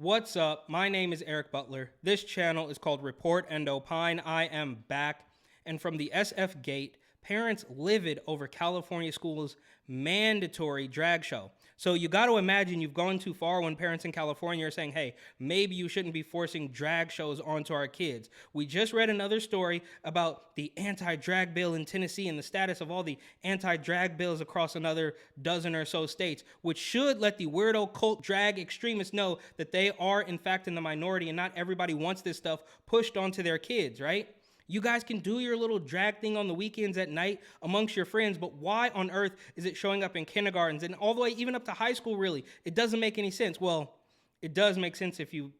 What's up? My name is Eric Butler. This channel is called Report and Opine. I am back. And from the SF Gate, parents livid over California schools' mandatory drag show. So you got to imagine you've gone too far when parents in California are saying, hey, maybe you shouldn't be forcing drag shows onto our kids. We just read another story about the anti-drag bill in Tennessee and the status of all the anti-drag bills across another dozen or so states, which should let the weirdo cult drag extremists know that they are in fact in the minority and not everybody wants this stuff pushed onto their kids, right? You guys can do your little drag thing on the weekends at night amongst your friends, but why on earth is it showing up in kindergartens and all the way even up to high school, really? It doesn't make any sense. Well, it does make sense if you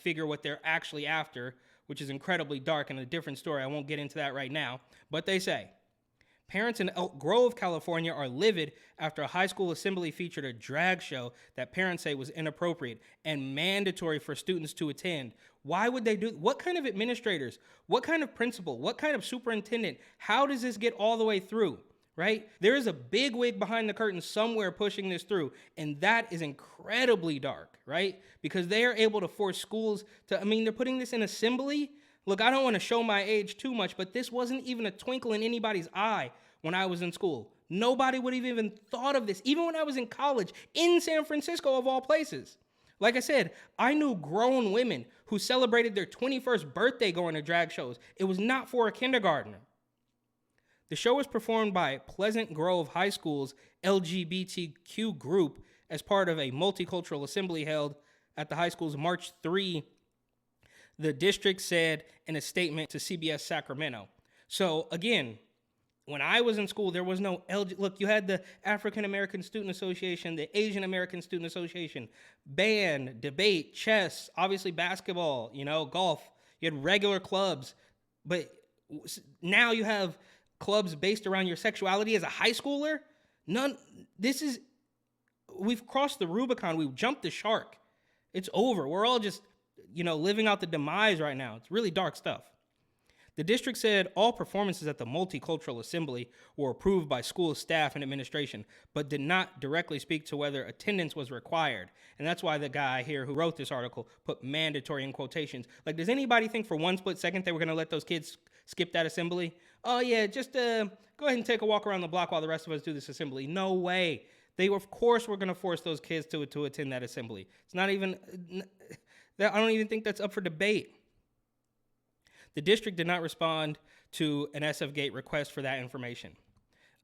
figure what they're actually after, which is incredibly dark and a different story. I won't get into that right now, but they say, parents in Elk Grove, California are livid after a high school assembly featured a drag show that parents say was inappropriate and mandatory for students to attend. Why would they do? What kind of administrators? What kind of principal? What kind of superintendent? How does this get all the way through, right? There is a big wig behind the curtain somewhere pushing this through, and that is incredibly dark, right? Because they are able to force schools to, they're putting this in assembly. Look, I don't want to show my age too much, but this wasn't even a twinkle in anybody's eye when I was in school. Nobody would have even thought of this, even when I was in college in San Francisco, of all places. Like I said, I knew grown women who celebrated their 21st birthday going to drag shows. It was not for a kindergartner. The show was performed by Pleasant Grove High School's LGBTQ group as part of a multicultural assembly held at the high school's March 3. The district said in a statement to CBS Sacramento. So again, when I was in school, there was no look, you had the African American Student Association, the Asian American Student Association, band, debate, chess, obviously basketball, golf. You had regular clubs. But now you have clubs based around your sexuality as a high schooler? We've crossed the Rubicon. We've jumped the shark. It's over. We're all just living out the demise right now. It's really dark stuff. The district said all performances at the Multicultural Assembly were approved by school staff and administration, but did not directly speak to whether attendance was required. And that's why the guy here who wrote this article put mandatory in quotations. Like, does anybody think for one split second they were going to let those kids skip that assembly? Oh, yeah, just go ahead and take a walk around the block while the rest of us do this assembly. No way. They, of course, were going to force those kids to attend that assembly. It's not even... I don't even think that's up for debate. The district did not respond to an SF Gate request for that information.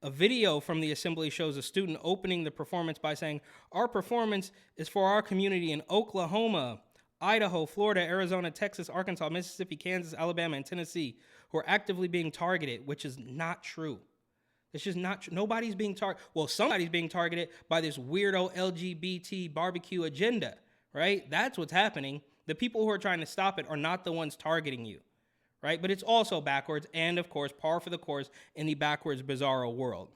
A video from the assembly shows a student opening the performance by saying, "Our performance is for our community in Oklahoma, Idaho, Florida, Arizona, Texas, Arkansas, Mississippi, Kansas, Alabama, and Tennessee, who are actively being targeted," which is not true. It's just not true. Nobody's being targeted. Well, somebody's being targeted by this weirdo LGBT barbecue agenda, right? That's what's happening. The people who are trying to stop it are not the ones targeting you, right? But it's also backwards and, of course, par for the course in the backwards, bizarro world.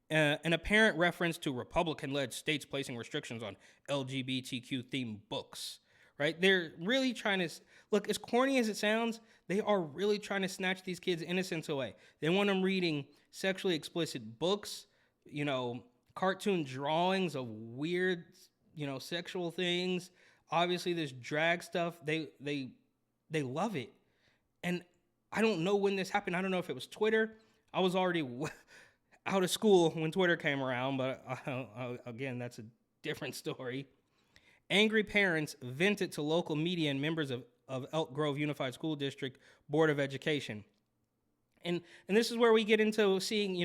An apparent reference to Republican-led states placing restrictions on LGBTQ-themed books, right? They're really trying to... Look, as corny as it sounds, they are really trying to snatch these kids' innocence away. They want them reading sexually explicit books, cartoon drawings of weird, sexual things. Obviously, this drag stuff, they love it. And I don't know when this happened. I don't know if it was Twitter. I was already out of school when Twitter came around, but again, that's a different story. Angry parents vented to local media and members of Elk Grove Unified School District Board of Education. And this is where we get into seeing,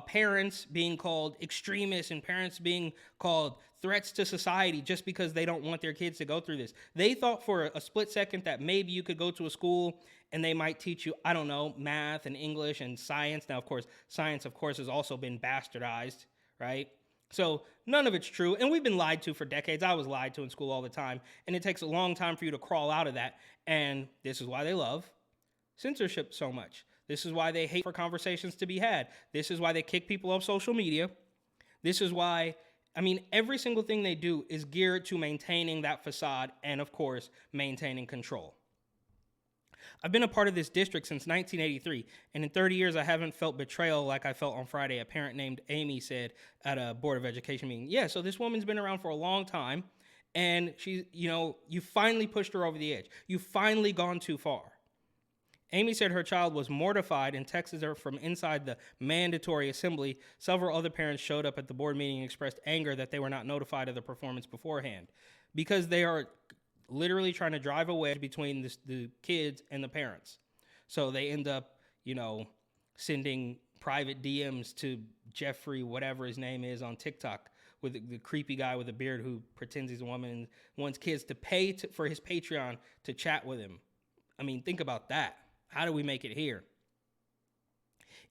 parents being called extremists and parents being called threats to society just because they don't want their kids to go through this. They thought for a split second that maybe you could go to a school and they might teach you, I don't know, math and English and science. Now, of course, science, has also been bastardized, right? So none of it's true. And we've been lied to for decades. I was lied to in school all the time. And it takes a long time for you to crawl out of that. And this is why they love censorship so much. This is why they hate for conversations to be had. This is why they kick people off social media. This is why, every single thing they do is geared to maintaining that facade and, of course, maintaining control. I've been a part of this district since 1983, and in 30 years, I haven't felt betrayal like I felt on Friday, a parent named Amy said at a Board of Education meeting. Yeah, so this woman's been around for a long time, And she, you finally pushed her over the edge. You've finally gone too far. Amy said her child was mortified and texted her from inside the mandatory assembly. Several other parents showed up at the board meeting and expressed anger that they were not notified of the performance beforehand, because they are literally trying to drive a wedge between the kids and the parents. So they end up, sending private DMs to Jeffrey, whatever his name is, on TikTok, with the creepy guy with a beard who pretends he's a woman and wants kids to pay for his Patreon to chat with him. I mean, think about that. How do we make it here?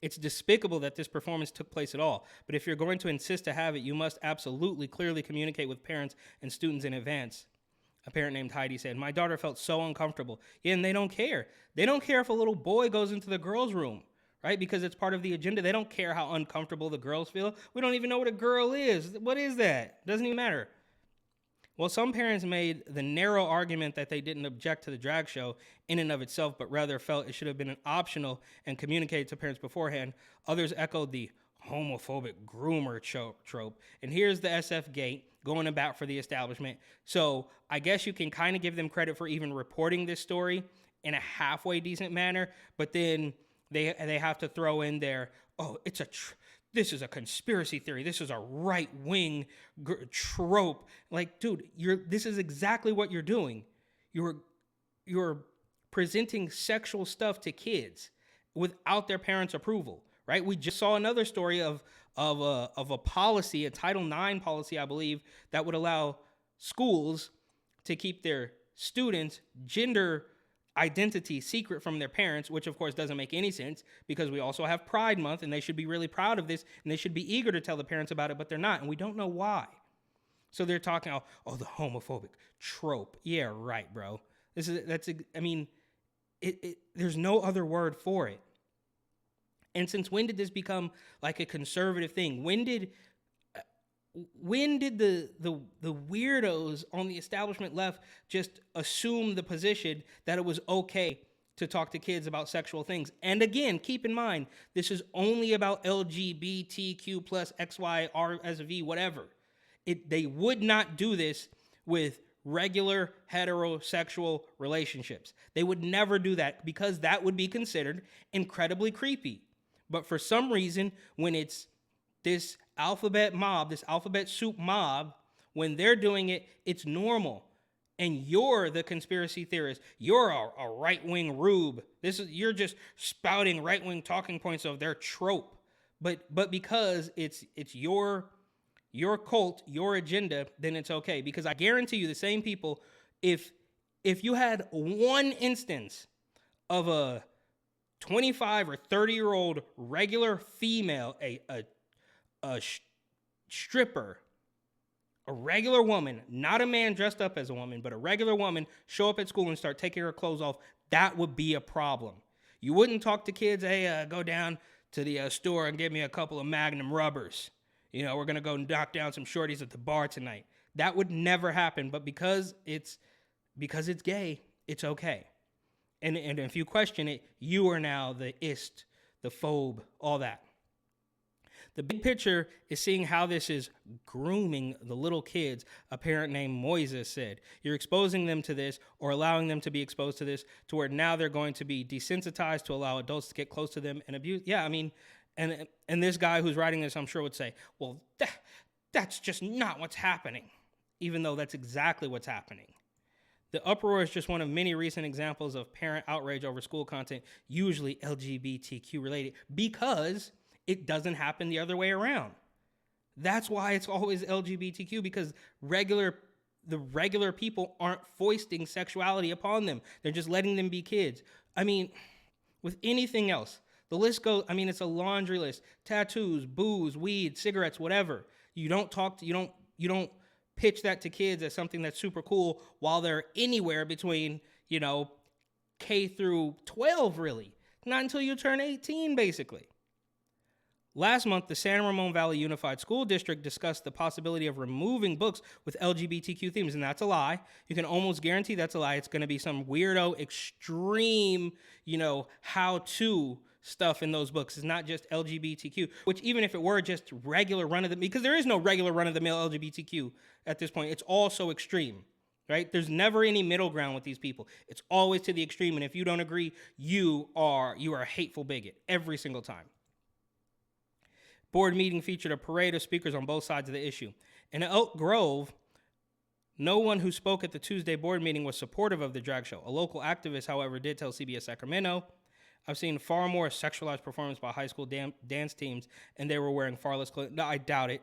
It's despicable that this performance took place at all, but if you're going to insist to have it, you must absolutely clearly communicate with parents and students in advance. A parent named Heidi said, "My daughter felt so uncomfortable." Yeah, and they don't care. They don't care if a little boy goes into the girls' room, right? Because it's part of the agenda. They don't care how uncomfortable the girls feel. We don't even know what a girl is. What is that? Doesn't even matter. Well, some parents made the narrow argument that they didn't object to the drag show in and of itself, but rather felt it should have been an optional and communicated to parents beforehand. Others echoed the homophobic groomer trope. And here's the SF gate going about for the establishment. So I guess you can kind of give them credit for even reporting this story in a halfway decent manner, but then they have to throw in there, oh, this is a conspiracy theory. This is a right-wing trope. Like, dude, this is exactly what you're doing. You're presenting sexual stuff to kids without their parents' approval, right? We just saw another story of a policy, a Title IX policy, I believe, that would allow schools to keep their students' gender identity secret from their parents, which of course doesn't make any sense, because we also have Pride Month and they should be really proud of this and they should be eager to tell the parents about it, but they're not, and we don't know why. So they're talking about, oh, the homophobic trope. Yeah, right, bro. There's no other word for it. And since when did this become like a conservative thing? When did the weirdos on the establishment left just assume the position that it was okay to talk to kids about sexual things? And again, keep in mind, this is only about LGBTQ plus XY, R as a V, whatever. They would not do this with regular heterosexual relationships. They would never do that, because that would be considered incredibly creepy. But for some reason, when it's this alphabet soup mob, when they're doing it, it's normal. And you're the conspiracy theorist. You're a right-wing rube. You're just spouting right-wing talking points of their trope. But because it's your cult, your agenda, then it's okay. Because I guarantee you, the same people, if you had one instance of a 25 or 30-year-old regular female, a stripper, a regular woman, not a man dressed up as a woman, but a regular woman, show up at school and start taking her clothes off, that would be a problem. You wouldn't talk to kids, hey, go down to the store and get me a couple of Magnum rubbers. We're going to go knock down some shorties at the bar tonight. That would never happen, but because it's gay, it's okay. And if you question it, you are now the ist, the phobe, all that. The big picture is seeing how this is grooming the little kids, a parent named Moises said. You're exposing them to this, or allowing them to be exposed to this, to where now they're going to be desensitized to allow adults to get close to them and abuse. Yeah, and this guy who's writing this, I'm sure, would say, well, that's just not what's happening, even though that's exactly what's happening. The uproar is just one of many recent examples of parent outrage over school content, usually LGBTQ related, because it doesn't happen the other way around. That's why it's always LGBTQ, because the regular people aren't foisting sexuality upon them. They're just letting them be kids. With anything else, the list goes, it's a laundry list. Tattoos, booze, weed, cigarettes, whatever. You don't pitch that to kids as something that's super cool while they're anywhere between, K through 12, really. Not until you turn 18, basically. Last month, the San Ramon Valley Unified School District discussed the possibility of removing books with LGBTQ themes, and that's a lie. You can almost guarantee that's a lie. It's going to be some weirdo, extreme, how-to stuff in those books. It's not just LGBTQ, which even if it were just regular run-of-the-mill, because there is no regular run-of-the-mill LGBTQ at this point. It's all so extreme, right? There's never any middle ground with these people. It's always to the extreme, and if you don't agree, you are a hateful bigot every single time. Board meeting featured a parade of speakers on both sides of the issue. In Elk Grove, no one who spoke at the Tuesday board meeting was supportive of the drag show. A local activist, however, did tell CBS Sacramento, I've seen far more sexualized performance by high school dance teams, and they were wearing far less clothes. No, I doubt it.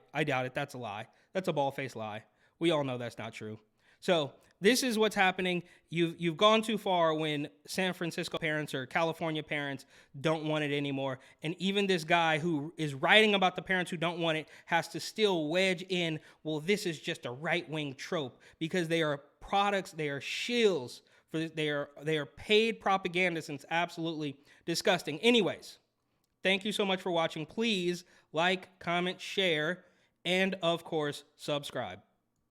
That's a lie. That's a bald-faced lie. We all know that's not true. So this is what's happening. You've gone too far when San Francisco parents or California parents don't want it anymore. And even this guy who is writing about the parents who don't want it has to still wedge in, well, this is just a right-wing trope, because they are products, they are shills for this, they are paid propagandists, and it's absolutely disgusting. Anyways, thank you so much for watching. Please like, comment, share, and of course, subscribe.